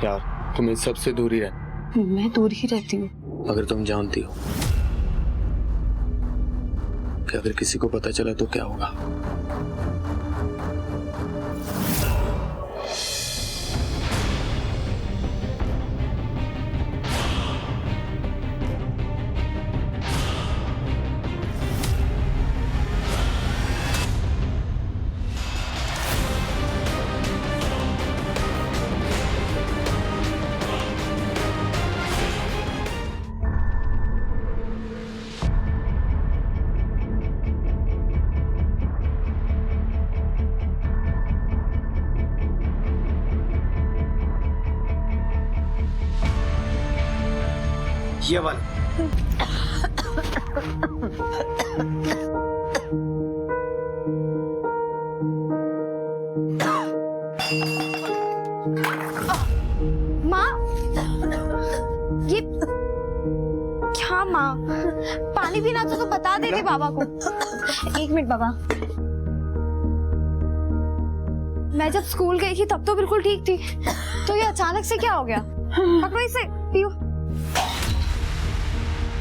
यार तुम इस सबसे दूर ही रह। मैं दूर ही रहती हूँ। अगर तुम जानती हो कि अगर किसी को पता चला तो क्या होगा? ये वाला माँ, ये क्या माँ? पानी पीना तो बता देते बाबा को। एक मिनट बाबा, मैं जब स्कूल गई थी तब तो बिल्कुल ठीक थी, तो ये अचानक से क्या हो गया? पकड़ो इसे, पियो।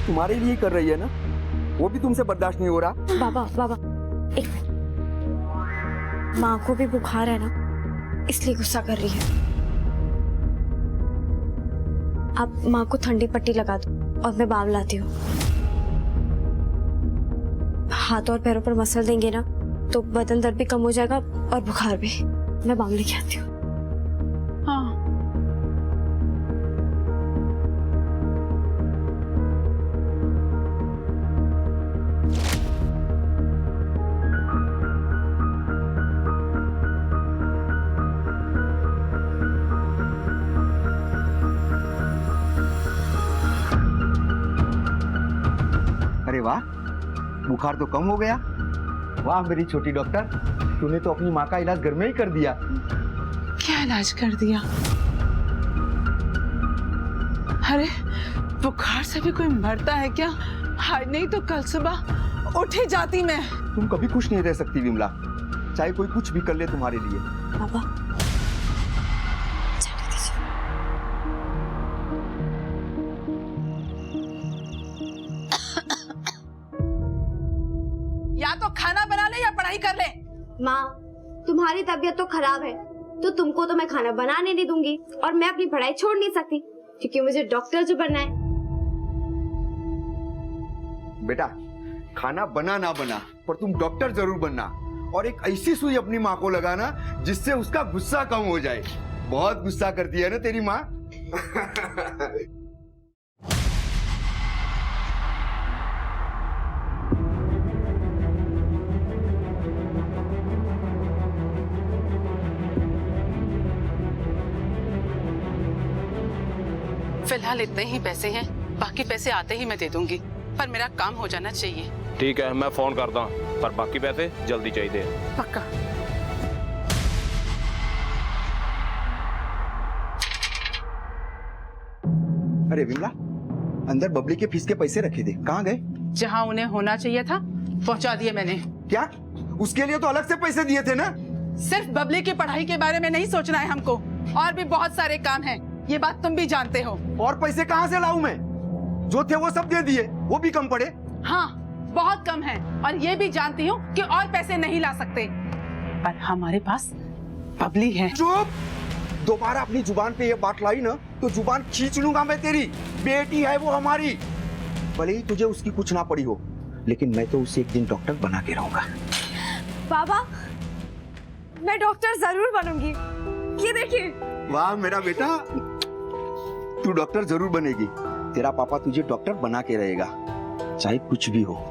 तुम्हारे लिए कर रही है ना, वो भी तुमसे बर्दाश्त नहीं हो रहा। बाबा बाबा एक मिनट, माँ को भी बुखार है ना, इसलिए गुस्सा कर रही है। आप माँ को ठंडी पट्टी लगा दो और मैं बाम लाती हूँ। हाथ और पैरों पर मसल देंगे ना तो बदन दर्द भी कम हो जाएगा और बुखार भी। मैं बाम लेके आती हूँ। हाँ। अरे वाह, बुखार तो कम हो गया। वाह मेरी छोटी डॉक्टर, तूने तो अपनी माँ का इलाज घर में ही कर दिया। क्या इलाज कर दिया? अरे बुखार से भी कोई मरता है क्या? हाय नहीं तो कल सुबह उठ ही जाती मैं। तुम कभी खुश नहीं रह सकती विमला, चाहे कोई कुछ भी कर ले तुम्हारे लिए। बाबा जाने दीजिए। या तो खाना बना ले या पढ़ाई कर ले। माँ, तुम्हारी तबीयत तो खराब है तो तुमको तो मैं खाना बनाने नहीं दूंगी और मैं अपनी पढ़ाई छोड़ नहीं सकती क्योंकि मुझे डॉक्टर जो बनना है। बेटा, खाना बना ना बना पर तुम डॉक्टर जरूर बनना, और एक ऐसी सुई अपनी माँ को लगाना जिससे उसका गुस्सा कम हो जाए। बहुत गुस्सा करती है ना तेरी माँ। फिलहाल इतने ही पैसे हैं, बाकी पैसे आते ही मैं दे दूंगी, पर मेरा काम हो जाना चाहिए। ठीक है, मैं फोन करता हूँ, पर बाकी पैसे जल्दी चाहिए। पक्का। अरे विमला, अंदर बबली के फीस के पैसे रखे थे, कहाँ गए? जहाँ उन्हें होना चाहिए था पहुँचा दिए मैंने। क्या? उसके लिए तो अलग से पैसे दिए थे ना? सिर्फ बबली की पढ़ाई के बारे में नहीं सोचना है हमको, और भी बहुत सारे काम हैं, ये बात तुम भी जानते हो। और पैसे कहाँ से लाऊं मैं? जो थे वो सब दे दिए, वो भी कम पड़े। हाँ, बहुत कम है, और ये भी जानती हूँ कि और पैसे नहीं ला सकते, पर हमारे पास बबली है। चुप! दोबारा अपनी जुबान पे ये बात लाई ना तो जुबान खींच लूंगा मैं तेरी। बेटी है वो हमारी, भले ही तुझे उसकी कुछ ना पड़ी हो, लेकिन मैं तो उसे एक दिन डॉक्टर बना के रहूंगा। बाबा, मैं डॉक्टर जरूर बनूंगी। ये देखिए। वाह मेरा बेटा, तू डॉक्टर जरूर बनेगी। तेरा पापा तुझे डॉक्टर बना के रहेगा, चाहे कुछ भी हो।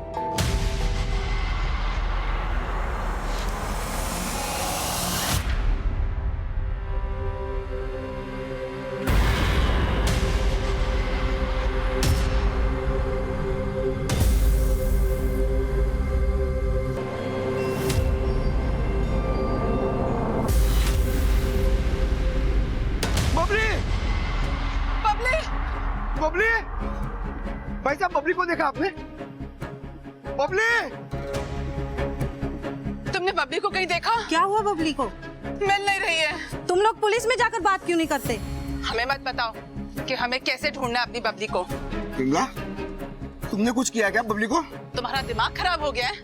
बबली, भाई साहब बबली को देखा आपने? बबली, तुमने बबली को कहीं देखा? क्या हुआ बबली को? मिल नहीं रही है। तुम लोग पुलिस में जाकर बात क्यों नहीं करते? हमें मत बताओ कि हमें कैसे ढूंढना है अपनी बबली को। पिंगला, तुमने कुछ किया क्या बबली को? तुम्हारा दिमाग खराब हो गया है।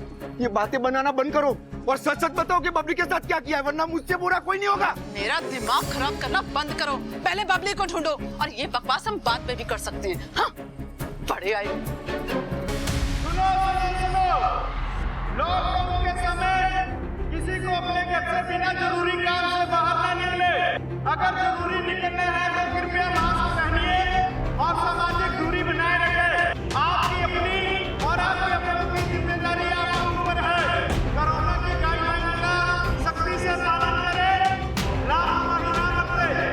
ये बातें बनाना बंद करो और सच सच बताओ कि बबली के साथ क्या किया है, वरना मुझसे बुरा कोई नहीं होगा। मेरा दिमाग खराब करना बंद करो, पहले बबली को ढूंढो और ये बकवास हम बाद में भी कर सकते हैं। हाँ, बड़े आए। लॉकडाउन के समय किसी को अपने घर से बिना जरूरी काम से बाहर न निकले। अगर जरूरी निकलना है तो कृपया मास्क पहनिए और सामाजिक दूरी बनाए रखें। आपकी अपनी और आपके अपनों की जिम्मेदारी आपके ऊपर है। कोरोना की गाइडलाइन का सख्ती से पालन करें, लापरवाही न बरतें।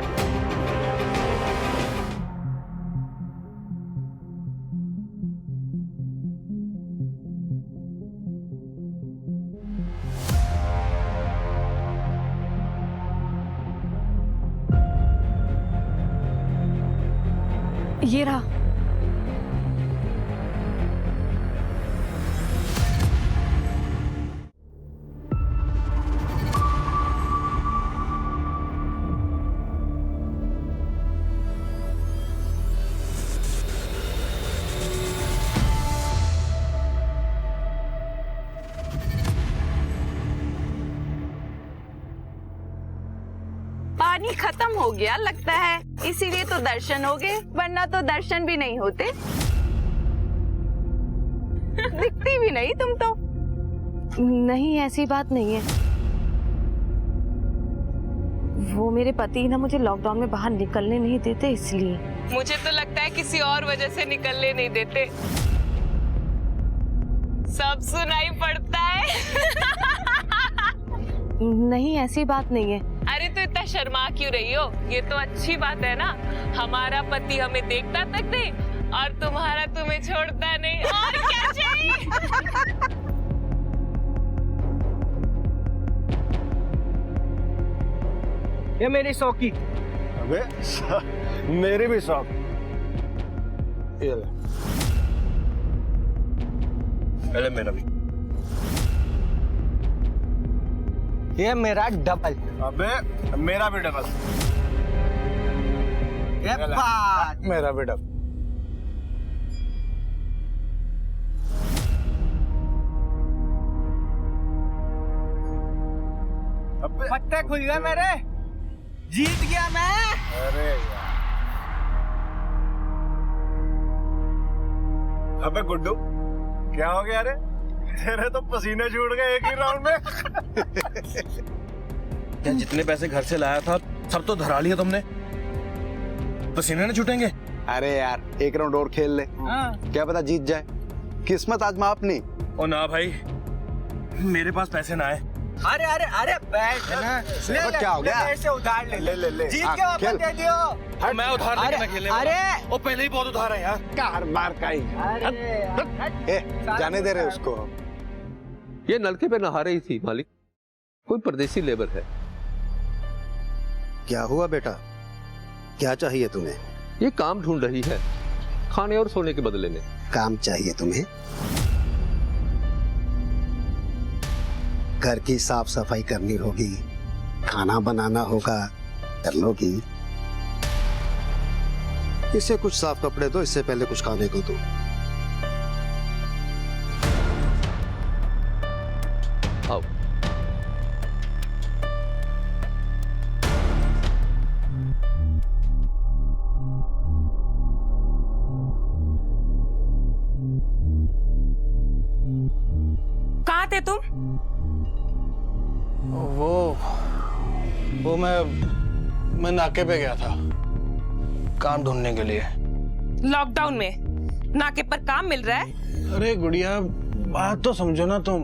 ये रहा। पानी खत्म हो गया लगता है, इसीलिए तो दर्शन हो गए, वरना तो दर्शन भी नहीं होते। दिखती भी नहीं तुम तो। नहीं, ऐसी बात नहीं है। वो मेरे पति ना मुझे लॉकडाउन में बाहर निकलने नहीं देते, इसलिए। मुझे तो लगता है किसी और वजह से निकलने नहीं देते। सब सुनाई पड़ता है। नहीं, ऐसी बात नहीं है। अरे तो इतना शर्मा क्यों रही हो? ये तो अच्छी बात है ना, हमारा पति हमें देखता तक नहीं और तुम्हारा तुम्हें छोड़ता नहीं। और क्या चाहिए? ये मेरी शौकी। अबे मेरी भी शौक। ये ले। अरे मेरा भी। ये मेरा डबल। अबे मेरा भी डबल। ये बात। मेरा भी डबल। अबे पत्ते खुल गए मेरे, जीत गया मैं। अरे यार। अबे गुड्डू, क्या हो गया रे? तेरे तो पसीने छूट गए एक ही राउंड में। क्या जितने पैसे घर से लाया था सब तो धरा लिया तुमने? पसीने न छूटेंगे? अरे यार, एक राउंड और खेल ले। क्या पता जीत जाए, किस्मत आजमा अपनी। ओ ना भाई, मेरे पास पैसे ना आए। अरे अरे अरे बैठ ना। ले, क्या हो गया? ऐसे उधार ले ले ले ले। जीत के वापस दे दियो। मैं उधार लेके ना खेलने वाला। अरे वो पहले ही बहुत उधार है यार। कार बार का ही। जाने दे रहे उसको। ये नलके पे नहा रही थी मालिक, कोई परदेसी लेबर है। क्या हुआ बेटा, क्या चाहिए तुम्हें? ये काम ढूंढ रही है, खाने और सोने के बदले में। काम चाहिए तुम्हें? घर की साफ सफाई करनी होगी, खाना बनाना होगा, कर लोगी। इसे कुछ साफ कपड़े दो, इससे पहले कुछ खाने को दो। आओ। कहाँ थे तुम? वो मैं नाके पे गया था काम ढूंढने के लिए। लॉकडाउन में नाके पर काम मिल रहा है? अरे गुड़िया, बात तो समझो ना तुम।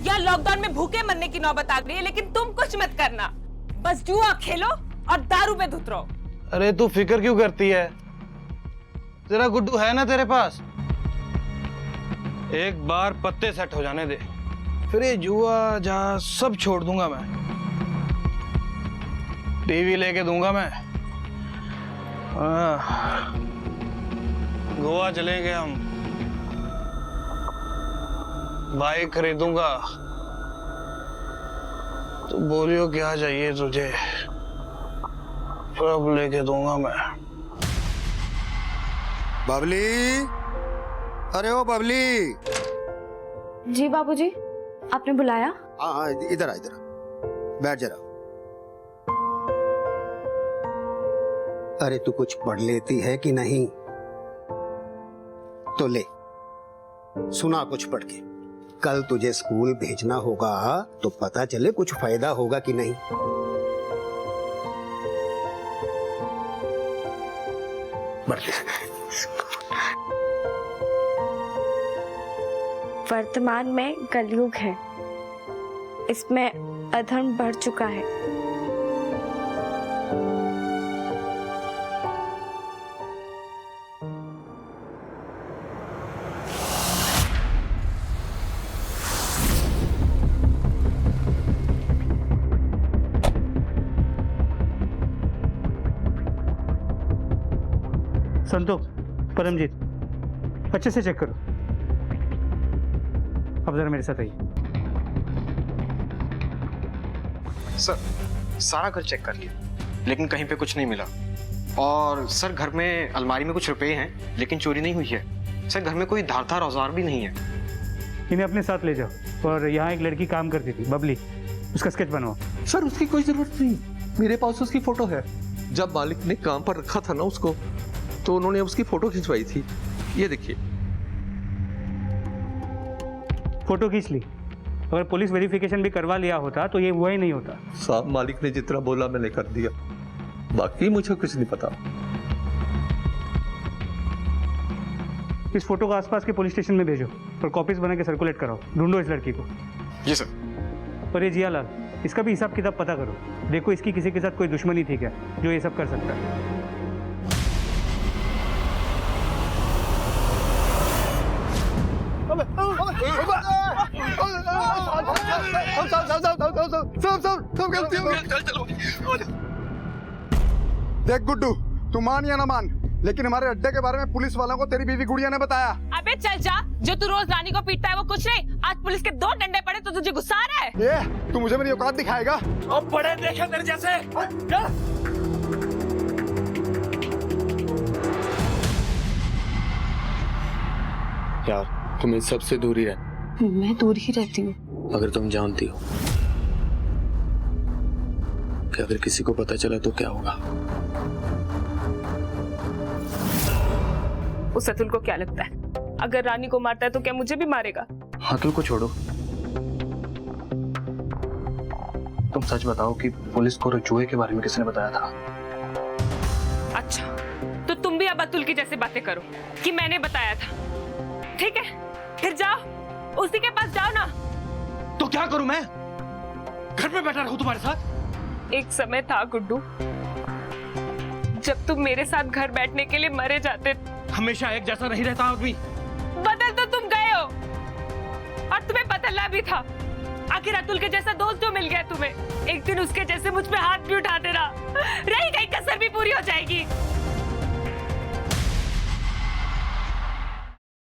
यार लॉकडाउन में भूखे मरने की नौबत आ गई है, लेकिन तुम कुछ मत करना, बस जुआ खेलो और दारू पे धुत रहो। अरे तू फिक्र क्यों करती है? तेरा गुड्डू है ना तेरे पास। एक बार पत्ते सेट हो जाने दे, फिर ये जुआ जा सब छोड़ दूंगा मैं। टीवी लेके दूंगा मैं। गोवा चलेंगे हम, बाइक खरीदूंगा। तो बोलियो क्या चाहिए तुझे, अब लेके दूंगा मैं। बबली, अरे ओ बबली। जी बाबूजी, आपने बुलाया? हाँ, इधर आ, इधर आ, बैठ जरा। अरे तू कुछ पढ़ लेती है कि नहीं? तो ले, सुना कुछ पढ़ के। कल तुझे स्कूल भेजना होगा तो पता चले कुछ फायदा होगा कि नहीं। वर्तमान में कलयुग है, इसमें अधर्म बढ़ चुका है। संतोष, परमजीत, अच्छे से चेक करो। अब जरा मेरे साथ आइए। सर, सारा घर चेक कर लिया, लेकिन कहीं पे कुछ नहीं मिला। और सर, घर में अलमारी में कुछ रुपए हैं, लेकिन चोरी नहीं हुई है। सर, घर में कोई धारदार औजार भी नहीं है। इन्हें अपने साथ ले जाओ और यहाँ एक लड़की काम करती थी, बबली, उसका स्केच बनवाओ। सर, उसकी कोई जरूरत नहीं, मेरे पास उसकी फोटो है। जब मालिक ने काम पर रखा था ना उसको, तो उन्होंने उसकी फोटो खिंचवाई थी। ये देखिए, फोटो खींच ली। अगर पुलिस वेरिफिकेशन भी करवा लिया होता तो ये हुआ ही नहीं होता। साहब, मालिक ने जितना बोला मैंने कर दिया, बाकी मुझे कुछ नहीं पता। इस फोटो को आसपास के पुलिस स्टेशन में भेजो और कॉपीज बना के सर्कुलेट कराओ। ढूंढो इस लड़की को। जी सर। और ये जियालाल, इसका भी हिसाब किताब पता करो। देखो इसकी किसी के साथ कोई दुश्मनी थी क्या जो ये सब कर सकता है। देख गुड्डू, तू मान या ना मान, लेकिन हमारे अड्डे के बारे में पुलिस वालों को तेरी बीवी गुड़िया ने बताया। अबे चल जा, जो तू रोज रानी को पीटता है वो कुछ नहीं। आज पुलिस के 2 डंडे पड़े तो तुझे गुस्सा आ रहा है? ये तू मुझे मेरी औकात दिखाएगा? अब बड़े देखे तेरे जैसे। यार, तुम इन सबसे दूर ही रहना। मैं दूर ही रहती हूँ। अगर तुम जानती हो कि अगर किसी को पता चला तो क्या होगा? उस अतुल को क्या लगता है, अगर रानी को मारता है तो क्या मुझे भी मारेगा? अतुल को छोड़ो, तुम सच बताओ कि पुलिस को जुए के बारे में किसने बताया था? अच्छा, तो तुम भी अब अतुल की जैसे बातें करो कि मैंने बताया था। ठीक है, फिर जाओ, उसी के पास जाओ ना। तो क्या करूं मैं? घर में बैठा रहूं तुम्हारे साथ? एक समय था गुड्डू, जब तुम मेरे साथ घर बैठने के लिए मरे जाते। हमेशा एक जैसा नहीं रहता आदमी। बदल तो तुम गए हो, और तुम्हें बदलना भी था। आखिर अतुल के जैसा दोस्त जो मिल गया तुम्हें, एक दिन उसके जैसे मुझ पे हाथ भी उठा देना, रही गई कसर भी पूरी हो जाएगी।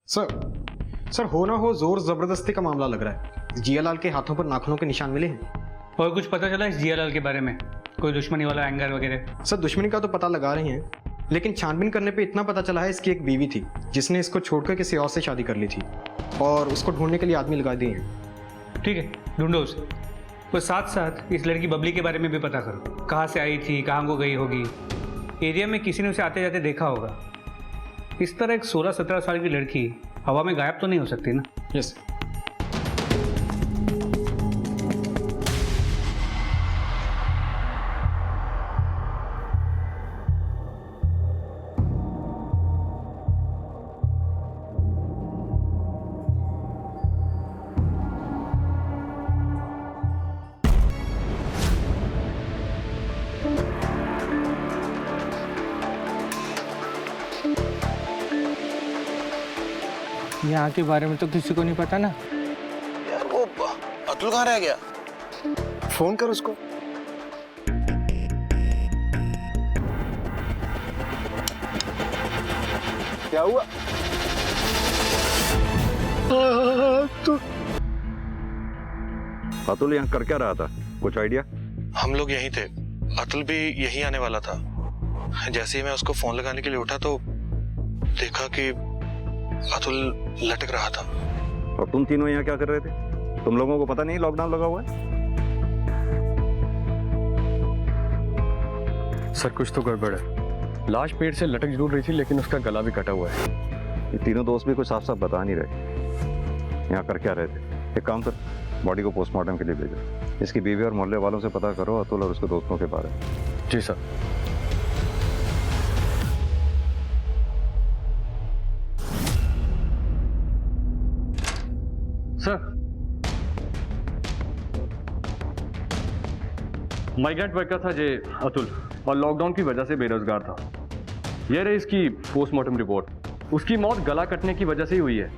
सर, हो ना हो जोर जबरदस्ती का मामला लग रहा है। जियालाल के हाथों पर नाखूनों के निशान मिले हैं। और कुछ पता चला इस जियालाल के बारे में? कोई दुश्मनी वाला एंगर वगैरह? सर, दुश्मनी का तो पता लगा रहे हैं, लेकिन छानबीन करने पे इतना पता चला है इसकी एक बीवी थी जिसने इसको छोड़कर किसी और से शादी कर ली थी, और उसको ढूंढने के लिए आदमी लगा दिए हैं। ठीक है, ढूंढो उसे। तो साथ साथ इस लड़की बबली के बारे में भी पता करो। कहाँ से आई थी, कहाँ को गई होगी, एरिया में किसी ने उसे आते जाते देखा होगा। इस तरह एक 16-17 साल की लड़की हवा में गायब तो नहीं हो सकती ना? यस। यहाँ के बारे में तो किसी को नहीं पता ना। यार, वो अतुल कहाँ रह गया? फोन कर उसको। क्या हुआ? अतुल यहाँ कर क्या रहा था, कुछ आइडिया? हम लोग यहीं थे, अतुल भी यहीं आने वाला था। जैसे ही मैं उसको फोन लगाने के लिए उठा तो देखा कि अतुल लटक रहा था। और तुम तीनों यहाँ क्या कर रहे थे? तुम लोगों को पता नहीं लॉकडाउन लगा हुआ है? सर कुछ तो गड़बड़ है। लाश पेड़ से लटक जरूर रही थी लेकिन उसका गला भी कटा हुआ है। ये तीनों दोस्त भी कुछ साफ साफ बता नहीं रहे यहाँ कर क्या रहे थे। एक काम कर, बॉडी को पोस्टमार्टम के लिए भेजो। इसकी बीवी और मोहल्ले वालों से पता करो अतुल और उसके दोस्तों के बारे में। जी सर। सर, माइग्रेंट वर्कर था जे अतुल और लॉकडाउन की वजह से बेरोजगार था। यह रही इसकी पोस्टमार्टम रिपोर्ट। उसकी मौत गला कटने की वजह से ही हुई है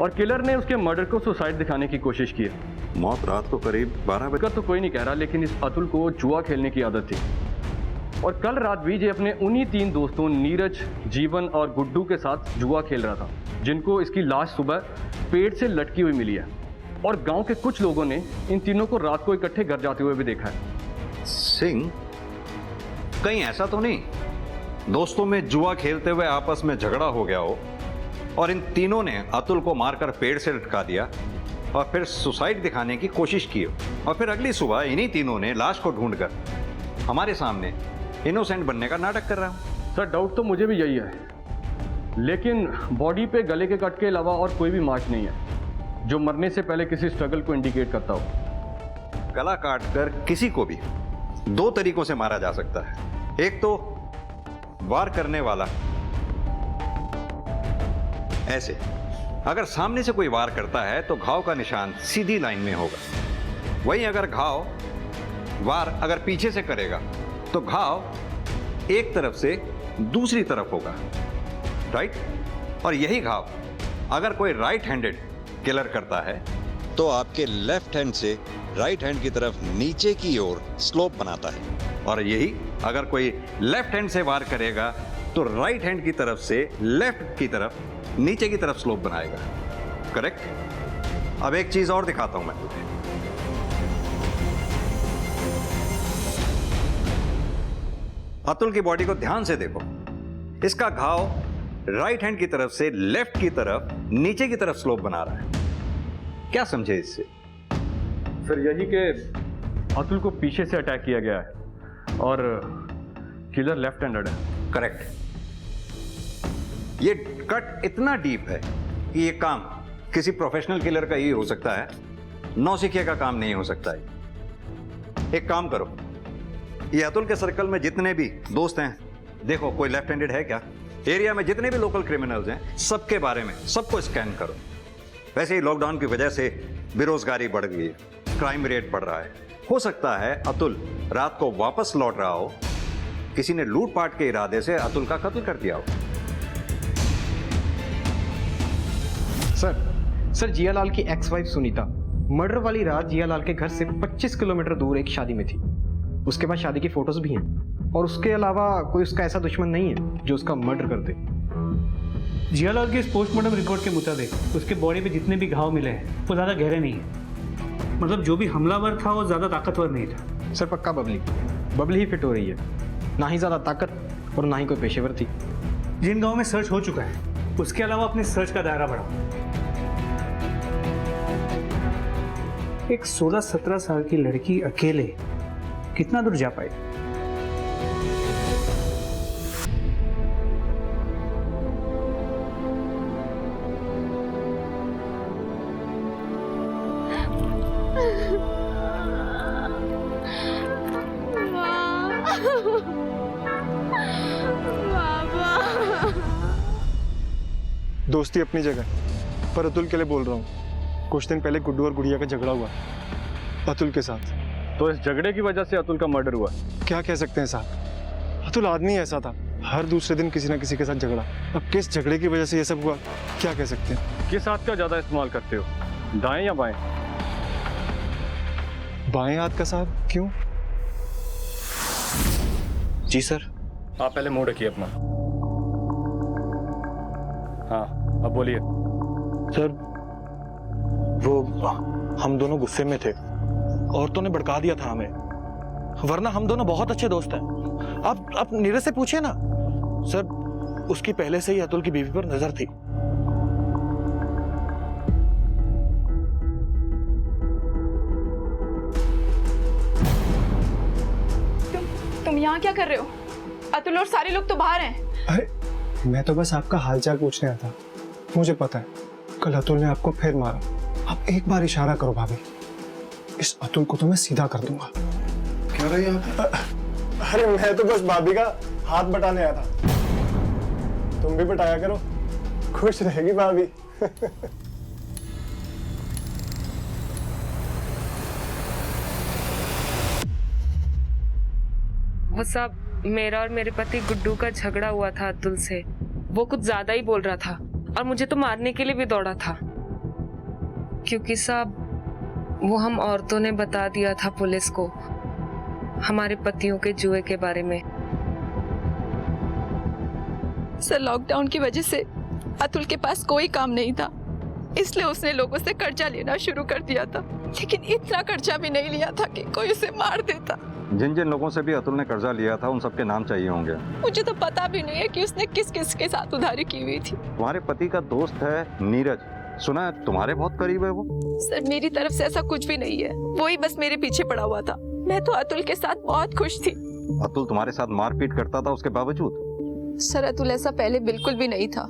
और किलर ने उसके मर्डर को सुसाइड दिखाने की कोशिश की है। मौत रात को करीब 12 बजे तो कोई नहीं कह रहा, लेकिन इस अतुल को जुआ खेलने की आदत थी और कल रात भी ये अपने उन्हीं 3 दोस्तों नीरज, जीवन और गुड्डू के साथ जुआ खेल रहा था, जिनको इसकी लाश सुबह पेड़ से लटकी हुई मिली है। और गांव के कुछ लोगों ने इन तीनों को रात को इकट्ठे घर जाते हुए भी देखा है। सिंह, कहीं ऐसा तो नहीं दोस्तों में जुआ खेलते हुए आपस में झगड़ा हो गया हो और इन तीनों ने अतुल को मारकर पेड़ से लटका दिया और फिर सुसाइड दिखाने की कोशिश की हो और फिर अगली सुबह इन्हीं तीनों ने लाश को ढूंढकर हमारे सामने इनोसेंट बनने का नाटक कर रहा हूं। सर डाउट तो मुझे भी यही है, लेकिन बॉडी पे गले के कट के अलावा और कोई भी मार्क नहीं है जो मरने से पहले किसी स्ट्रगल को इंडिकेट करता हो। गला काटकर किसी को भी 2 तरीकों से मारा जा सकता है। एक तो वार करने वाला ऐसे, अगर सामने से कोई वार करता है तो घाव का निशान सीधी लाइन में होगा। वहीं अगर वार अगर पीछे से करेगा तो घाव एक तरफ से दूसरी तरफ होगा, राइट? और यही घाव अगर कोई राइट हैंडेड किलर करता है तो आपके लेफ्ट हैंड से राइट हैंड की तरफ नीचे की ओर स्लोप बनाता है, और यही अगर कोई लेफ्ट हैंड से वार करेगा तो राइट हैंड की तरफ से लेफ्ट की तरफ नीचे की तरफ स्लोप बनाएगा। करेक्ट? अब एक चीज और दिखाता हूं मैं तुझे। अतुल की बॉडी को ध्यान से देखो। इसका घाव राइट हैंड की तरफ से लेफ्ट की तरफ नीचे की तरफ स्लोप बना रहा है। क्या समझे इससे? सर यही कि अतुल को पीछे से अटैक किया गया है और किलर लेफ्ट हैंडेड है। करेक्ट। ये कट इतना डीप है कि ये काम किसी प्रोफेशनल किलर का ही हो सकता है, नौसिखिया का काम नहीं हो सकता है। एक काम करो, ये अतुल के सर्कल में जितने भी दोस्त हैं, देखो कोई लेफ्ट हैंडेड है क्या? एरिया में जितने भी लोकल क्रिमिनल्स हैं सबके बारे में सबको स्कैन करो। वैसे ही लॉकडाउन की वजह से बेरोजगारी बढ़ गई है, क्राइम रेट बढ़ रहा है। हो सकता है अतुल रात को वापस लौट रहा हो, किसी ने लूटपाट के इरादे से अतुल का कत्ल कर दिया हो। सर जियालाल की एक्स वाइफ सुनीता मर्डर वाली रात जियालाल के घर से 25 किलोमीटर दूर एक शादी में थी। उसके बाद शादी की फोटोज भी हैं और उसके अलावा कोई उसका ऐसा दुश्मन नहीं है जो उसका मर्डर कर दे। जियालाल की इस पोस्टमार्टम रिपोर्ट के मुताबिक उसके बॉडी पे जितने भी घाव मिले हैं वो ज़्यादा गहरे नहीं है। मतलब जो भी हमलावर था वो ज़्यादा ताकतवर नहीं था। सर पक्का बबली ही फिट हो रही है, ना ही ज़्यादा ताकत और ना ही कोई पेशेवर थी। जिन गाँव में सर्च हो चुका है उसके अलावा अपने सर्च का दायरा बढ़ाओ। एक 16-17 साल की लड़की अकेले कितना दूर जा पाई? दोस्ती अपनी जगह, पर अतुल के लिए बोल रहा हूँ। कुछ दिन पहले गुड्डू और गुड़िया का झगड़ा हुआ अतुल के साथ। तो इस झगड़े की वजह से अतुल का मर्डर हुआ? क्या कह सकते हैं साहब, अतुल आदमी ऐसा था, हर दूसरे दिन किसी ना किसी के साथ झगड़ा। अब किस झगड़े की वजह से ये सब हुआ, क्या कह सकते हैं? किस हाथ का ज्यादा इस्तेमाल करते हो, दाएं या बाएं? बाएं हाथ का साहब, क्यों? जी सर। आप पहले मुंह रखिए अपना। हाँ अब बोलिए। सर वो हम दोनों गुस्से में थे, औरतों ने भड़का दिया था हमें। वरना हम दोनों बहुत अच्छे दोस्त हैं। आप नीरज से पूछिए ना। सर, उसकी पहले से ही अतुल की बीवी पर नजर थी। तुम यहाँ क्या कर रहे हो? अतुल और सारे लोग तो बाहर हैं। अरे मैं तो बस आपका हालचाल पूछने आया था। मुझे पता है कल अतुल ने आपको फिर मारा। आप एक बार इशारा करो भाभी, इस अतुल को तो मैं सीधा कर दूंगा। क्या रही आप? अरे मैं तो बस भाभी का हाथ बटाने आया था। तुम भी बटाया करो, खुश रहेगी भाभी। वो सब मेरा और मेरे पति गुड्डू का झगड़ा हुआ था अतुल से। वो कुछ ज्यादा ही बोल रहा था और मुझे तो मारने के लिए भी दौड़ा था, क्योंकि साहब वो हम औरतों ने बता दिया था पुलिस को हमारे पतियों के जुए के बारे में। सर, लॉकडाउन की वजह से अतुल के पास कोई काम नहीं था, इसलिए उसने लोगों से कर्जा लेना शुरू कर दिया था। लेकिन इतना कर्जा भी नहीं लिया था कि कोई उसे मार देता। जिन जिन लोगों से भी अतुल ने कर्जा लिया था उन सबके नाम चाहिए होंगे। मुझे तो पता भी नहीं है कि उसने किस किस के साथ उधारी की हुई थी। तुम्हारे पति का दोस्त है नीरज, सुना है तुम्हारे बहुत करीब है वो। सर, मेरी तरफ से ऐसा कुछ भी नहीं है, वो ही बस मेरे पीछे पड़ा हुआ था। मैं तो अतुल के साथ बहुत खुश थी। अतुल तुम्हारे साथ मारपीट करता था उसके बावजूद? सर, अतुल ऐसा पहले बिल्कुल भी नहीं था।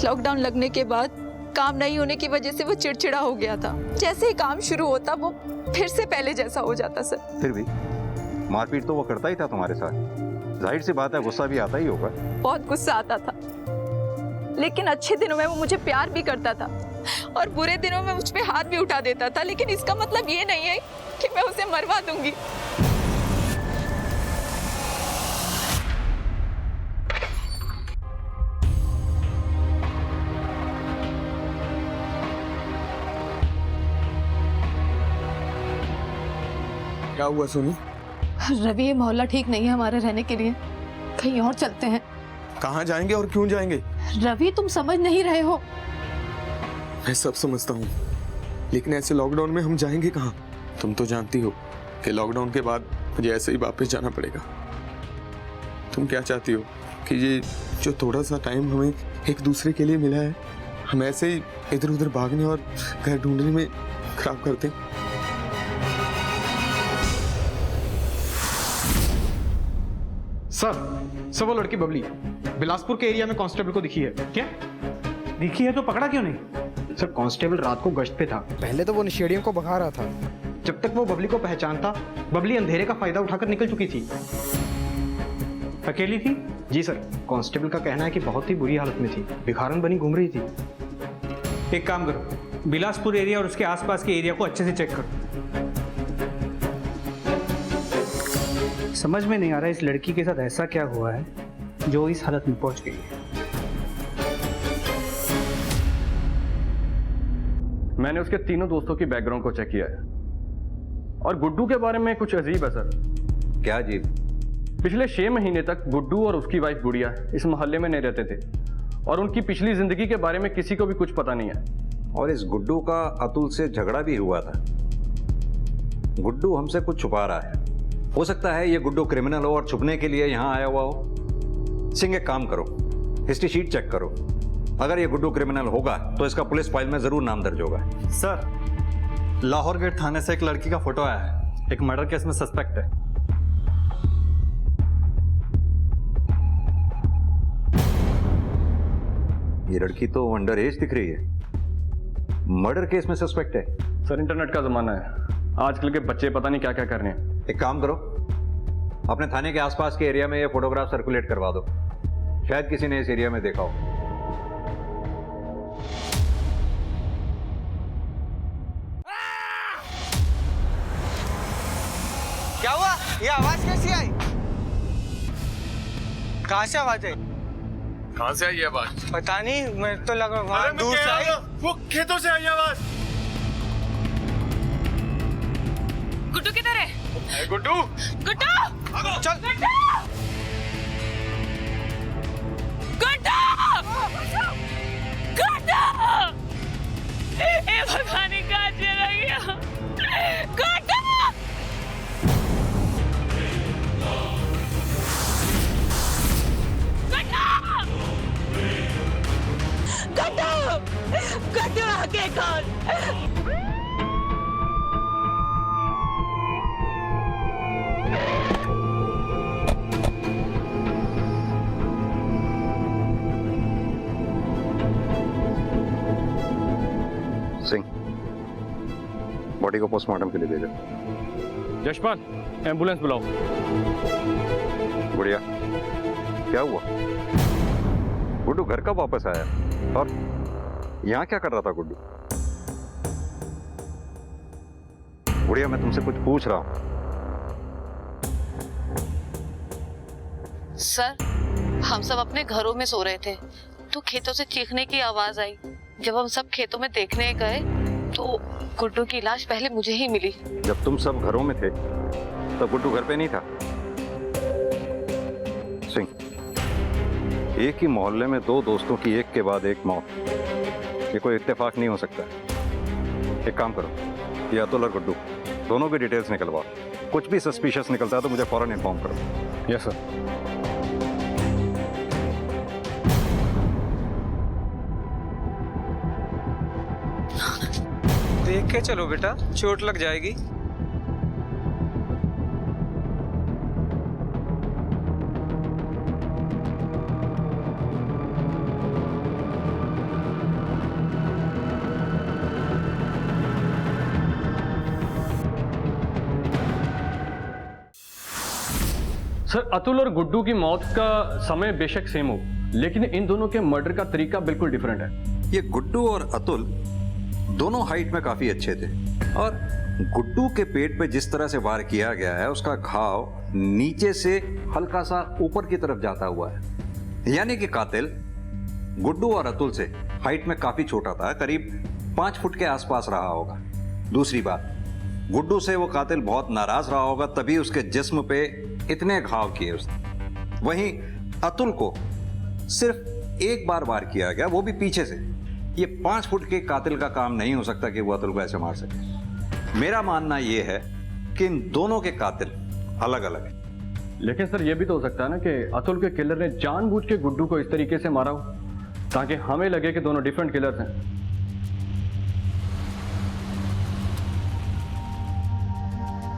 लॉकडाउन लगने के बाद काम नहीं होने की वजह से वो चिड़चिड़ा हो गया था। जैसे ही काम शुरू होता वो फिर से पहले जैसा हो जाता। सर, फिर भी मारपीट तो वो करता ही था तुम्हारे साथ। जाहिर सी बात है गुस्सा भी आता ही होगा। बहुत गुस्सा आता था, लेकिन अच्छे दिनों में वो मुझे प्यार भी करता था और बुरे दिनों में मुझ पे हाथ भी उठा देता था। लेकिन इसका मतलब ये नहीं है कि मैं उसे मरवा दूंगी। क्या हुआ सोनी? रवि, ये मोहल्ला ठीक नहीं है हमारे रहने के लिए, कहीं और चलते हैं। कहाँ जाएंगे और क्यों जाएंगे? रवि, तुम समझ नहीं रहे हो। मैं सब समझता हूँ, लेकिन ऐसे लॉकडाउन में हम जाएंगे कहाँ? तुम तो जानती हो कि लॉकडाउन के बाद मुझे ऐसे ही वापस जाना पड़ेगा। तुम क्या चाहती हो कि ये जो थोड़ा सा टाइम हमें एक दूसरे के लिए मिला है, हम ऐसे ही इधर उधर भागने और घर ढूंढने में खराब करते? सर वो लड़की बबली बिलासपुर के एरिया में कांस्टेबल को दिखी है। क्या दिखी है तो पकड़ा क्यों नहीं? सर, कांस्टेबल रात को गश्त पे था। पहले तो वो नशेड़ियों को भगा रहा था। जब तक वो बबली को पहचानता, बबली अंधेरे का फायदा उठाकर निकल चुकी थी। अकेली थी? जी सर, कांस्टेबल का कहना है कि बहुत ही बुरी हालत में थी, भिखारन बनी घूम रही थी। एक काम करो, बिलासपुर एरिया और उसके आसपास के एरिया को अच्छे से चेक करो। समझ में नहीं आ रहा है इस लड़की के साथ ऐसा क्या हुआ है जो इस हालत में पहुंच गई है। मैंने उसके तीनों दोस्तों की बैकग्राउंड को चेक किया है और गुड्डू के बारे में कुछ अजीब है सर। क्या अजीब? पिछले 6 महीने तक गुड्डू और उसकी वाइफ गुड़िया इस मोहल्ले में नहीं रहते थे और उनकी पिछली जिंदगी के बारे में किसी को भी कुछ पता नहीं है। और इस गुड्डू का अतुल से झगड़ा भी हुआ था। गुड्डू हमसे कुछ छुपा रहा है। हो सकता है ये गुड्डू क्रिमिनल हो और छुपने के लिए यहाँ आया हुआ हो। सिंह, एक काम करो, हिस्ट्री शीट चेक करो। अगर ये गुड्डू क्रिमिनल होगा तो इसका पुलिस फाइल में जरूर नाम दर्ज होगा। सर, लाहौर गेट थाने से एक लड़की का फोटो आया है, एक मर्डर केस में सस्पेक्ट है। ये लड़की तो अंडर एज दिख रही है, मर्डर केस में सस्पेक्ट है। सर, इंटरनेट का जमाना है, आजकल के बच्चे पता नहीं क्या क्या कर रहे हैं। एक काम करो, अपने थाने के आसपास के एरिया में ये फोटोग्राफ सर्कुलेट करवा दो, शायद किसी ने इस एरिया में देखा हो। क्या हुआ? ये आवाज कैसी आई? कहाँ से आवाज आई? कहाँ से आई आवाज? पता नहीं, मेरे तो लग रहा वहां दूर से आई। वो खेतों से आई आवाज। गुड्डू किधर है? गुड्डू! गुड्डू! चल! गुड्डू! गुड्डू! गुड्डू! ए भगवान, कहाँ चला गया? गुड्डू! बॉडी को पोस्टमार्टम के लिए भेजो। यशपाल, एम्बुलेंस बुलाओ। गुड़िया, क्या हुआ? गुड्डू घर कब वापस आया और यहाँ क्या कर रहा था गुड्डू? गुड़िया, मैं तुमसे कुछ पूछ रहा हूँ। सर, हम सब अपने घरों में सो रहे थे तो खेतों से चीखने की आवाज आई। जब हम सब खेतों में देखने गए तो गुड्डू की लाश पहले मुझे ही मिली। जब तुम सब घरों में थे तो गुड्डू घर पे नहीं था। सिंह, एक ही मोहल्ले में दो दोस्तों की एक के बाद एक मौत, ये कोई इत्तेफाक नहीं हो सकता। एक काम करो, ये अतुल और गुड्डू दोनों की डिटेल्स निकलवाओ। कुछ भी सस्पिशियस निकलता है तो मुझे फौरन इन्फॉर्म करो। Yes sir. देख के चलो बेटा, चोट लग जाएगी। सर, अतुल और गुड्डू की मौत का समय बेशक सेम हो, लेकिन इन दोनों के मर्डर का तरीका बिल्कुल डिफरेंट है। ये गुड्डू और अतुल दोनों हाइट में काफी अच्छे थे और गुड्डू के पेट पे जिस तरह से वार किया गया है उसका घाव नीचे से हल्का सा ऊपर की तरफ जाता हुआ है, यानी कि कातिल गुड्डू और अतुल से हाइट में काफी छोटा था, करीब 5 फुट के आसपास रहा होगा। दूसरी बात, गुड्डू से वो कातिल बहुत नाराज रहा होगा, तभी उसके जिस्म पे इतने घाव किए उसने। वहीं अतुल को सिर्फ एक बार वार किया गया, वो भी पीछे से। ये 5 फुट के कातिल का काम नहीं हो सकता कि वो अतुल को ऐसे मार सके। मेरा मानना यह है कि इन दोनों के कातिल अलग अलग हैं। लेकिन सर, यह भी तो हो सकता है ना कि अतुल के किलर ने जानबूझ के गुड्डू को इस तरीके से मारा हो ताकि हमें लगे कि दोनों डिफरेंट किलर्स हैं।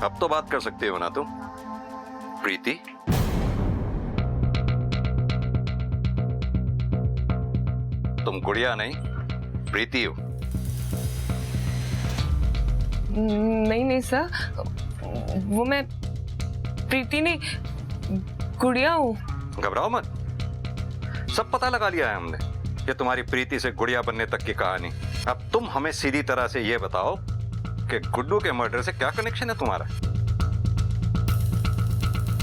अब तो बात कर सकते हो ना तुम, प्रीति? तुम गुड़िया नहीं, प्रीति हो। नहीं सर, वो मैं प्रीति नहीं, गुड़िया हूँ। घबराओ मत, सब पता लगा लिया है हमने। ये तुम्हारी प्रीति से गुड़िया बनने तक की कहानी। अब तुम हमें सीधी तरह से ये बताओ कि गुड्डू के मर्डर से क्या कनेक्शन है तुम्हारा?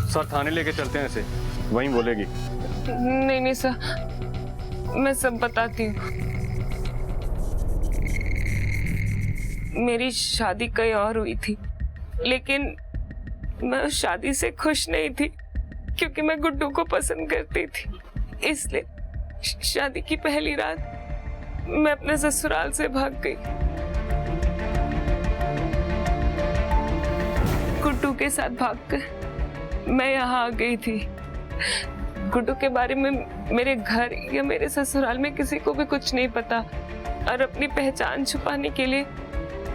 सर, थाने लेके चलते हैं इसे, वहीं बोलेगी। नहीं सर, मैं सब बताती हूँ। मेरी शादी कहीं और हुई थी, लेकिन मैं उस शादी से खुश नहीं थी क्योंकि मैं गुड्डू को पसंद करती थी। इसलिए शादी की पहली रात मैं अपने ससुराल से भाग गई। गुड्डू के साथ भागकर मैं यहाँ आ गई थी। गुड्डू के बारे में मेरे घर या मेरे ससुराल में किसी को भी कुछ नहीं पता, और अपनी पहचान छुपाने के लिए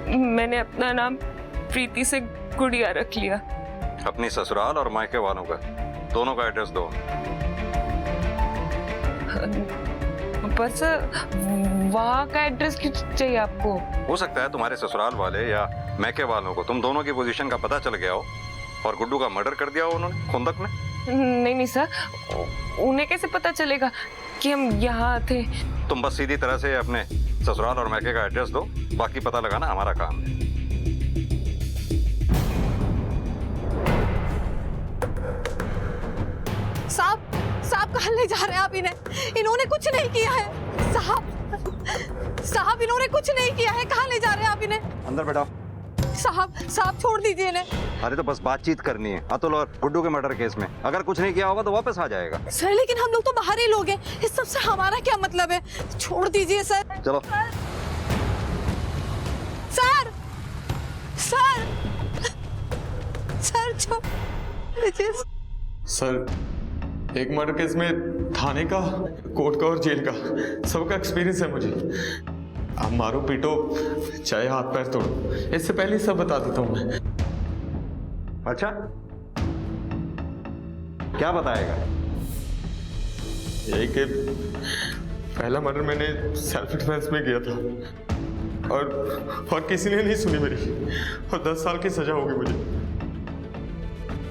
मैंने अपना नाम प्रीति से गुड़िया रख लिया। अपनी ससुराल और मायके वालों का दोनों का एड्रेस दो। पर सर, वहाँ का एड्रेस क्यों चाहिए आपको? हो सकता है तुम्हारे ससुराल वाले या मैके वालों को तुम दोनों की पोजीशन का पता चल गया हो और गुड्डू का मर्डर कर दिया हो उन्होंने खुंदक में। नहीं सर, उन्हें कैसे पता चलेगा कि हम यहाँ थे? तुम बस सीधी तरह से अपने ससुराल और मैके का एड्रेस दो, बाकी पता लगाना हमारा काम है। साहब कहाँ ले जा रहे हैं आप इन्हें? इन्होंने कुछ नहीं किया है। साहब इन्होंने कुछ नहीं किया है, कहाँ ले जा रहे हैं आप इन्हें? अंदर बैठो। साहब छोड़ दीजिए इन्हें। अरे तो बस बातचीत करनी है अतुल और गुड्डू के मर्डर केस में। अगर कुछ नहीं किया होगा तो वापस आ जाएगा। सर, लेकिन हम लोग तो बाहर ही लोग हैं, इस सब से हमारा क्या मतलब है? छोड़ दीजिए सर। चलो। सर छोड़ दीजिए। सर, एक मर्डर केस में थाने का, कोर्ट का और जेल का सबका एक्सपीरियंस है मुझे। आप मारो पीटो चाहे हाथ पैर तोड़ो, इससे पहले ही सब बता देता हूं मैं। अच्छा, क्या बताएगा? यही कि पहला मर्डर मैंने सेल्फ डिफेंस में किया था। और किसी ने नहीं सुनी मेरी, और 10 साल की सजा होगी मुझे।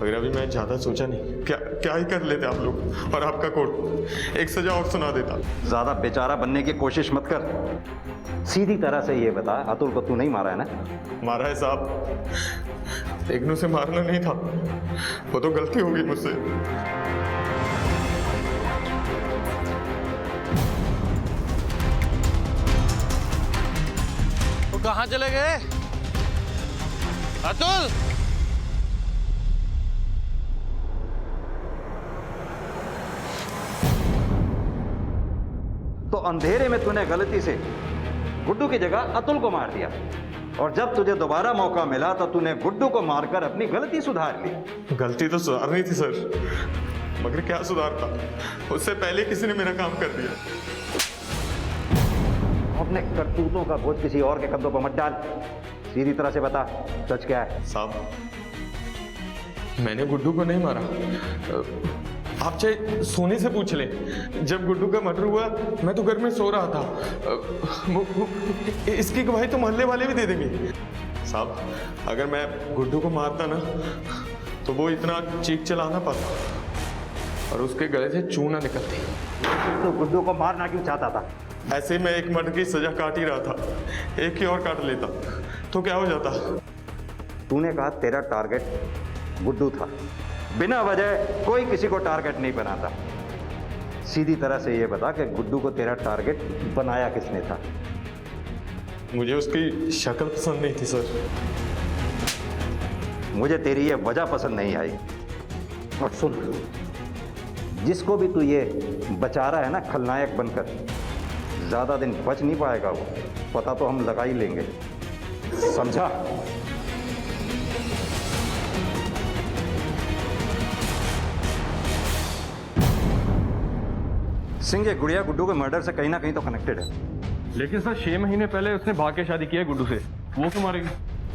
मगर अभी मैं ज्यादा सोचा नहीं, क्या ही कर लेते आप लोग, और आपका कोर्ट एक सजा और सुना देता। ज्यादा बेचारा बनने की कोशिश मत कर, सीधी तरह से ये बता, अतुल को तू नहीं मारा है ना? मारा है साहब, इग्नू से मारना नहीं था, वो तो गलती हो गई मुझसे। तो कहाँ चले गए अतुल? तो अंधेरे में तूने गलती से गुड्डू की जगह अतुल को मार दिया, और जब तुझे दोबारा मौका मिला तो तूने गुड्डू को मारकर अपनी गलती सुधार ली। गलती तो सुधारनी थी सर, मगर क्या सुधारता, उससे पहले किसी ने मेरा काम कर दिया। अपने करतूतों का बोझ किसी और के कब्जों पर मत डाल, सीधी तरह से बता सच क्या है। साहब, मैंने गुड्डू को नहीं मारा, आप चाहे सोनी से पूछ लें। जब गुड्डू का मर्डर हुआ मैं तो घर में सो रहा था, इसकी गवाही तो मोहल्ले वाले भी दे देंगे। साहब, अगर मैं गुड्डू को मारता ना तो वो इतना चीख चला ना पाता और उसके गले से चूना ना निकलती। तो गुड्डू को मारना क्यों चाहता था? ऐसे ही मैं एक मर्डर की सजा काट ही रहा था, एक ही और काट लेता तो क्या हो जाता। तूने कहा तेरा टारगेट गुड्डू था, बिना वजह कोई किसी को टारगेट नहीं बनाता। सीधी तरह से ये बता कि गुड्डू को तेरा टारगेट बनाया किसने था? मुझे उसकी शक्ल पसंद नहीं थी सर। मुझे तेरी ये वजह पसंद नहीं आई। और सुन, जिसको भी तू ये बचा रहा है ना खलनायक बनकर, ज्यादा दिन बच नहीं पाएगा वो, पता तो हम लगा ही लेंगे, समझा? सिंह, ये गुड़िया गुड्डू के मर्डर से कहीं ना कहीं तो कनेक्टेड है। लेकिन सर 6 महीने पहले उसने भाग के शादी की है गुड्डू से, वो क्यों मारेगी?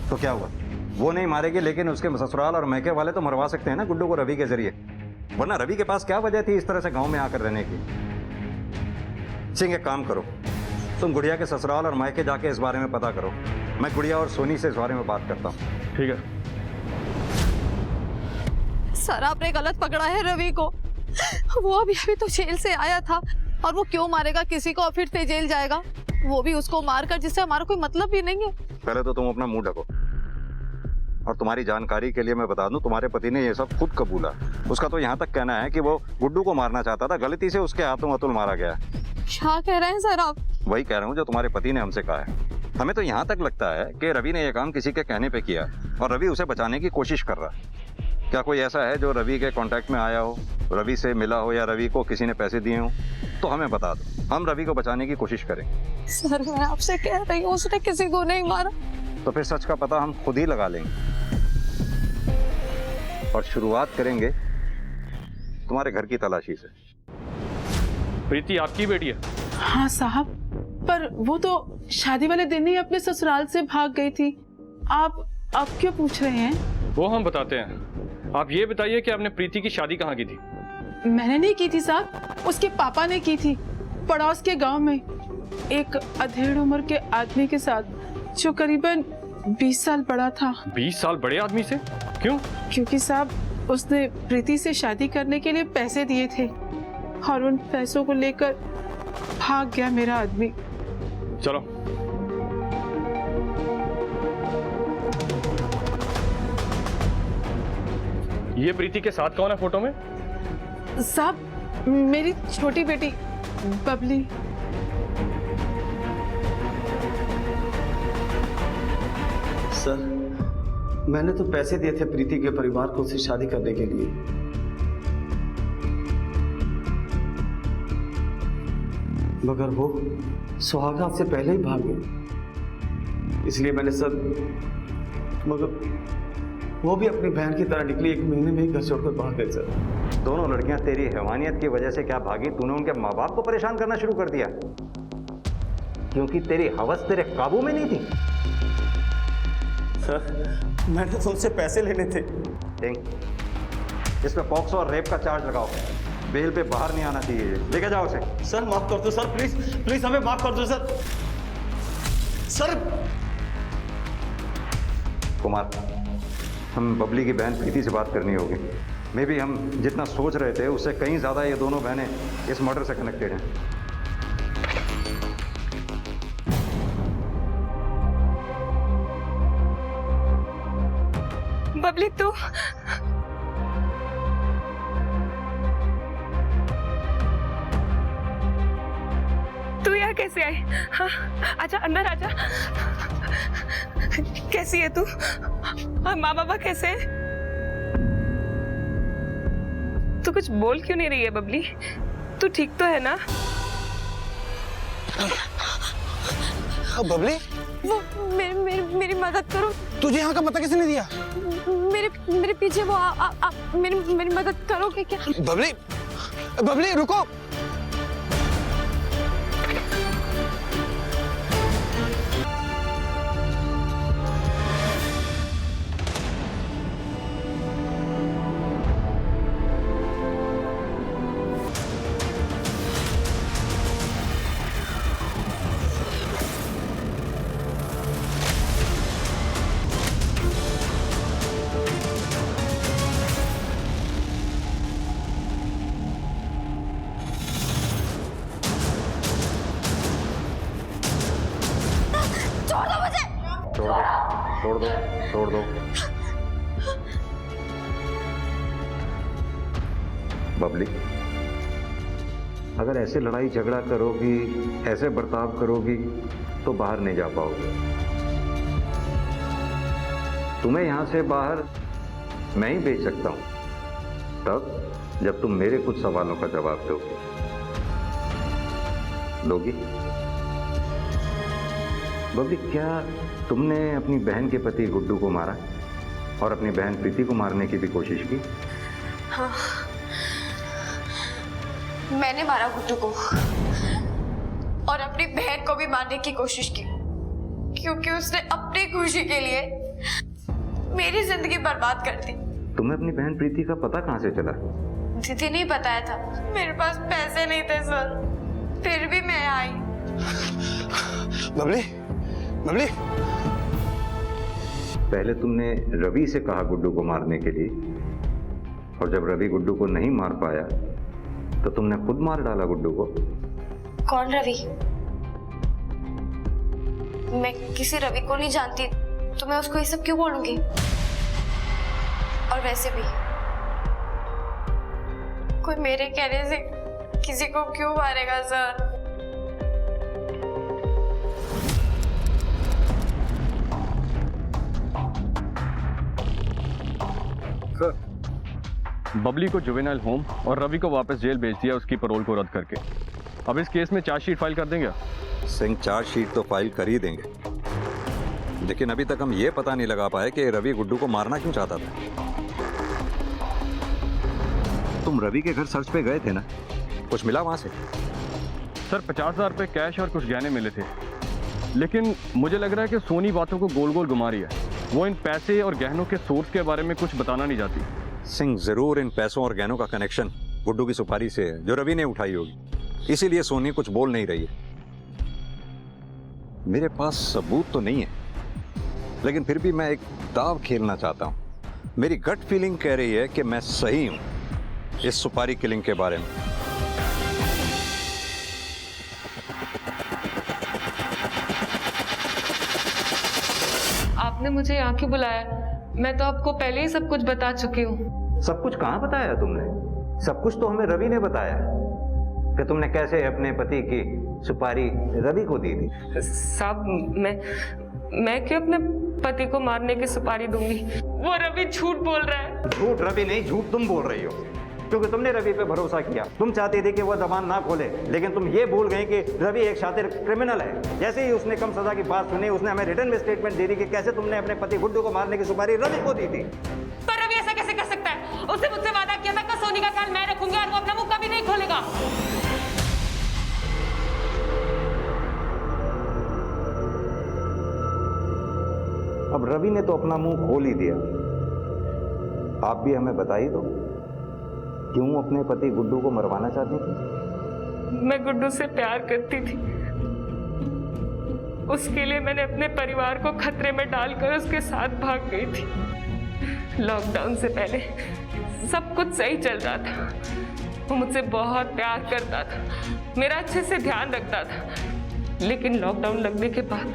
तो क्या हुआ, वो नहीं मारेगी, लेकिन उसके ससुराल और मैके वाले तो मरवा सकते हैं ना गुड्डू को रवि के जरिए। वरना रवि के पास क्या वजह थी इस तरह से गांव में आकर रहने की? सिंह, एक काम करो, तुम गुड़िया के ससुराल और मैके जाके इस बारे में पता करो, मैं गुड़िया और सोनी से इस बारे में बात करता हूँ। ठीक है सर, आपने गलत पकड़ा है रवि को। वो अभी तो जेल से आया था, और वो क्यों मारेगा किसी को और फिर से जेल जाएगा, वो भी उसको मारकर, जिससे हमारा कोई मतलब भी नहीं है। पहले तो तुम अपना मुंह ढको, और तुम्हारी जानकारी के लिए मैं बता दूं, तुम्हारे पति ने ये सब खुद कबूला। उसका तो यहाँ तक कहना है कि वो गुड्डू को मारना चाहता था, गलती से उसके हाथों अतुल मारा गया। क्या कह रहे हैं सर आप? वही कह रहा हूँ जो तुम्हारे पति ने हमसे कहा है। हमें तो यहाँ तक लगता है कि रवि ने यह काम किसी के कहने पे किया, और रवि उसे बचाने की कोशिश कर रहा है। क्या कोई ऐसा है जो रवि के कांटेक्ट में आया हो, रवि से मिला हो, या रवि को किसी ने पैसे दिए हो? तो हमें बता दो, हम रवि को बचाने की कोशिश करेंगे। सर, मैं आपसे कह रही हूँ, उसने किसी को नहीं मारा। तो फिर सच का पता हम खुद ही लगा लेंगे, और शुरुआत करेंगे तुम्हारे घर की तलाशी से। प्रीति आपकी बेटी है? हाँ साहब, पर वो तो शादी वाले दिन ही अपने ससुराल से भाग गई थी। आप अब क्यों पूछ रहे हैं? वो हम बताते हैं, आप ये बताइए कि आपने प्रीति की शादी कहाँ की थी? मैंने नहीं की थी साहब, उसके पापा ने की थी, पड़ोस के गांव में, एक अधेड़ उम्र के आदमी के साथ, जो करीबन 20 साल बड़ा था। 20 साल बड़े आदमी से? क्यों? क्योंकि साहब उसने प्रीति से शादी करने के लिए पैसे दिए थे, और उन पैसों को लेकर भाग गया मेरा आदमी। चलो। ये प्रीति के साथ कौन है फोटो में? साहब, मेरी छोटी बेटी बबली। सर, मैंने तो पैसे दिए थे प्रीति के परिवार को उससे शादी करने के लिए। मगर वो सुहागरात से पहले ही भाग गए, इसलिए मैंने सर, मगर वो भी अपनी बहन की तरह निकली, 1 महीने में ही घर छोड़कर भाग गए सर। दोनों लड़कियां तेरी हैवानियत की वजह से क्या भागी? तूने उनके माँ बाप को परेशान करना शुरू कर दिया, क्योंकि तेरी हवस तेरे काबू में नहीं थी। सर, मैंने तो उनसे पैसे लेने थे। इसमें पॉक्सो और रेप का चार्ज लगाओ, बेल पे बाहर नहीं आना चाहिए, लेके जाओ उसे। सर माफ कर दो सर, प्लीज प्लीज हमें माफ कर दो सर। सर कुमार, हम बबली की बहन प्रीति से बात करनी होगी। मे भी हम जितना सोच रहे थे उससे कहीं ज्यादा ये दोनों बहनें इस मर्डर से कनेक्टेड हैं। बबली तू यहाँ कैसे आई? हाँ, आजा अंदर आजा। कैसी है तू? और माँ बाबा कैसे हैं? तू कुछ बोल क्यों नहीं रही है बबली? तू ठीक तो है ना? बबली, वो मेरी मदद करो। तुझे यहाँ का पता किसने दिया? मेरे पीछे वो मेरी मदद करो कि क्या? बबली रुको। छोड़ दो। बबली, अगर ऐसे लड़ाई झगड़ा करोगी, ऐसे बर्ताव करोगी तो बाहर नहीं जा पाओगे। तुम्हें यहां से बाहर मैं ही भेज सकता हूं, तब जब तुम मेरे कुछ सवालों का जवाब दोगी। बबली, क्या तुमने अपनी बहन के पति गुड्डू को मारा और अपनी बहन प्रीति को मारने की भी कोशिश की? हाँ, मैंने मारा गुड्डू को और अपनी बहन को भी मारने की कोशिश की, क्योंकि उसने अपनी खुशी के लिए मेरी जिंदगी बर्बाद कर दी। तुम्हें अपनी बहन प्रीति का पता कहां से चला? दीदी ने बताया था। मेरे पास पैसे नहीं थे सर, फिर भी मैं आई। बबली, पहले तुमने रवि से कहा गुड्डू को मारने के लिए, और जब रवि गुड्डू को नहीं मार पाया तो तुमने खुद मार डाला गुड्डू को। कौन रवि? मैं किसी रवि को नहीं जानती, तो मैं उसको ये सब क्यों बोलूंगी? और वैसे भी कोई मेरे कहने से किसी को क्यों मारेगा सर? बबली को जुवेनाइल होम और रवि को वापस जेल भेज दिया उसकी पैरोल को रद्द करके। अब इस केस में चार्जशीट फाइल कर देंगे? सिंह, चार्जशीट तो फाइल कर ही देंगे, लेकिन अभी तक हम ये पता नहीं लगा पाए कि रवि गुड्डू को मारना क्यों चाहता था। तुम रवि के घर सर्च पे गए थे ना, कुछ मिला वहां से? सर 50,000 रुपये कैश और कुछ गहने मिले थे, लेकिन मुझे लग रहा है कि सोनी बातों को गोल गोल घुमा रही है। वो इन पैसे और गहनों के सोर्स के बारे में कुछ बताना नहीं चाहती। सिंह, जरूर इन पैसों और गहनों का कनेक्शन गुड्डू की सुपारी से है जो रवि ने उठाई होगी, इसीलिए सोनी कुछ बोल नहीं रही है। मेरे पास सबूत तो नहीं है, लेकिन फिर भी मैं एक दाव खेलना चाहता हूं। मेरी गट फीलिंग कह रही है कि मैं सही हूं इस सुपारी किलिंग के बारे में। आपने मुझे यहाँ क्यों बुलाया? मैं तो आपको पहले ही सब कुछ बता चुकी हूँ। सब कुछ कहाँ बताया तुमने? सब कुछ तो हमें रवि ने बताया कि तुमने कैसे अपने पति की सुपारी रवि को दी थी। साहब, मैं क्यों अपने पति को मारने की सुपारी दूंगी? वो रवि झूठ बोल रहा है। झूठ रवि नहीं, झूठ तुम बोल रही हो, क्योंकि तुमने रवि पे भरोसा किया। तुम चाहते थे कि वो जबान ना खोले, लेकिन तुम ये भूल गए कि रवि एक शातिर क्रिमिनल है। जैसे ही उसने कम सजा की बात सुनी, उसने हमें रिटर्न में स्टेटमेंट दे दी कि कैसे तुमने अपने पति गुड्डू को मारने की सुपारी रवि को दी थी। पर रवि ऐसा कैसे कर सकता है? उसने मुझसे वादा किया था कि सोनी का ख्याल मैं रखूंगी और वो अपना मुंह कभी नहीं खोलेगा। अब रवि ने तो अपना मुंह खोल ही दिया, आप भी हमें बता ही दो, क्यों अपने पति गुड्डू को मरवाना चाहती थी? मैं गुड्डू से प्यार करती थी, उसके लिए मैंने अपने परिवार को खतरे में डालकर उसके साथ भाग गई थी। लॉकडाउन से पहले सब कुछ सही चल रहा था। वो मुझसे बहुत प्यार करता था, मेरा अच्छे से ध्यान रखता था। लेकिन लॉकडाउन लगने के बाद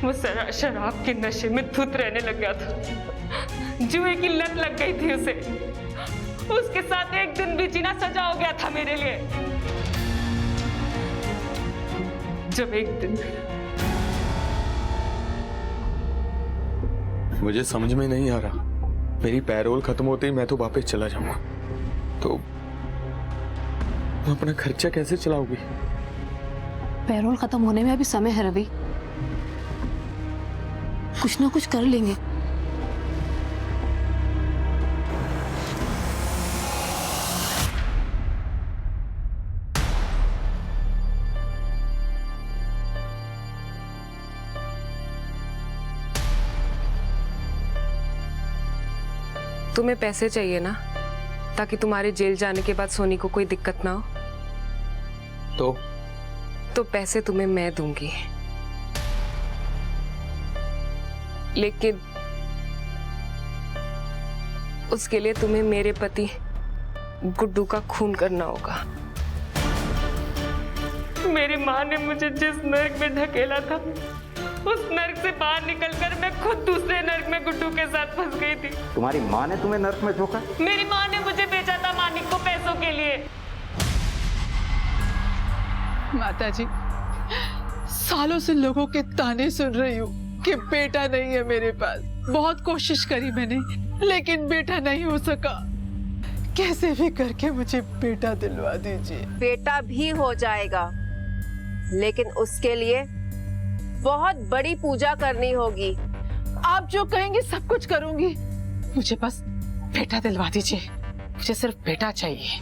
वो शराब के नशे में धुत रहने लग गया था। जुए की लत लग गई थी उसे। उसके साथ एक दिन भी जीना सजा हो गया था मेरे लिए। जब एक दिन मुझे समझ में नहीं आ रहा, मेरी पैरोल खत्म होते ही मैं तो वापस चला जाऊंगा, तो अपना खर्चा कैसे चलाओगी? पैरोल खत्म होने में अभी समय है रवि, कुछ ना कुछ कर लेंगे। तुम्हें पैसे चाहिए ना, ताकि तुम्हारे जेल जाने के बाद सोनी को कोई दिक्कत ना हो? तो पैसे तुम्हें मैं दूंगी, लेकिन उसके लिए तुम्हें मेरे पति गुड्डू का खून करना होगा। मेरी माँ ने मुझे जिस नर्क में धकेला था, उस नर्क से बाहर निकलकर मैं खुद दूसरे नर्क में गुड्डू के साथ फंस गई थी। तुम्हारी माँ ने तुम्हें नर्क में झोंका? मेरी माँ ने मुझे बेचा था मानिक को पैसों के लिए। माताजी, सालों से लोगों के ताने सुन रही हूँ कि बेटा नहीं है मेरे पास। बहुत कोशिश करी मैंने, लेकिन बेटा नहीं हो सका। कैसे भी करके मुझे बेटा दिलवा दीजिए। बेटा भी हो जाएगा, लेकिन उसके लिए बहुत बड़ी पूजा करनी होगी। आप जो कहेंगे सब कुछ करूंगी, मुझे बस बेटा दिलवा दीजिए। मुझे सिर्फ बेटा चाहिए।